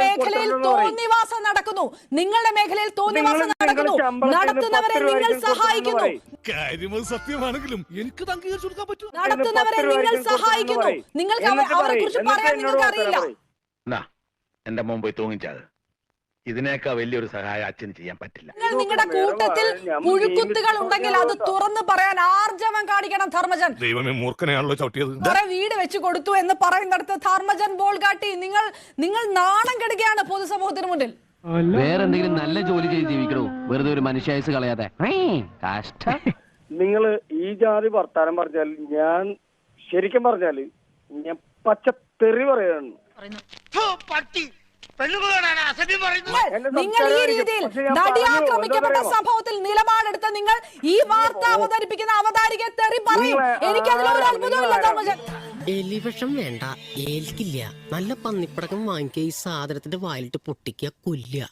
മേഖലയിൽ തോന്നിവാസം നടക്കുന്നു. നിങ്ങളുടെ മേഖലയിൽ തോന്നിവാസം നടക്കുന്നു. നടത്തുന്നവരെ നിങ്ങൾ സഹായിക്കുന്നു. സത്യമാണെങ്കിലും എനിക്ക് അംഗീകരിച്ചു കൊടുക്കാൻ പറ്റും. നടത്തുന്നവരെ നിങ്ങൾ സഹായിക്കുന്നു. നിങ്ങൾക്ക് അവരെ കുറിച്ച് പറയാൻ നിങ്ങൾക്ക് അറിയില്ല. എന്റെ മുമ്പ് തൂങ്ങിച്ചത് ഇതിനേക്കാൾ വലിയൊരു സഹായം അച്ഛന് ചെയ്യാൻ പറ്റില്ല. നിങ്ങളുടെ കൂട്ടത്തിൽ പുഴുക്കുത്തുകൾ ഉണ്ടെങ്കിൽ അത് തുറന്നു പറയാൻ ആർജവം കാണിക്കണം ധർമ്മജൻ. ദൈവമേ, മൂർഖനെയാണല്ലോ ചവിട്ടിയത്. വീട് വെച്ച് കൊടുത്തു എന്ന് പറയുന്നിടത്ത് ധർമ്മജൻ ബോൾ കാട്ടി നിങ്ങൾ നാണം കെടുകയാണ് പൊതുസമൂഹത്തിന് മുന്നിൽ. വേറെന്തെങ്കിലും നല്ല ജോലി ചെയ്ത് ജീവിക്കണോ, വെറുതെ ഒരു മനുഷ്യായുസ് കളയാതെ. നിങ്ങൾ ഈ ജാതി വർത്താനം പറഞ്ഞാൽ ഞാൻ ശരിക്കും പറഞ്ഞാല് ഞാൻ പച്ചത്തെറി പറയാണ്. നിങ്ങൾ ഈ രീതിയിൽ നടി ആക്രമിക്കപ്പെട്ട സംഭവത്തിൽ നിലപാടെടുത്ത നിങ്ങൾ ഈ വാർത്ത അവതരിപ്പിക്കുന്ന അവതാരികയെ തെറി പറയും. എനിക്കതിലൊരു അത്ഭുതമില്ല ധർമ്മജൻ. എലിവിഷം വേണ്ട, ഏൽക്കില്ല. നല്ല പന്നിപ്പടക്കം വാങ്ങിക്കുക, ഈ സാധനത്തിന്റെ വായിലിട്ട് പൊട്ടിക്കുക, കൊല്ലുക.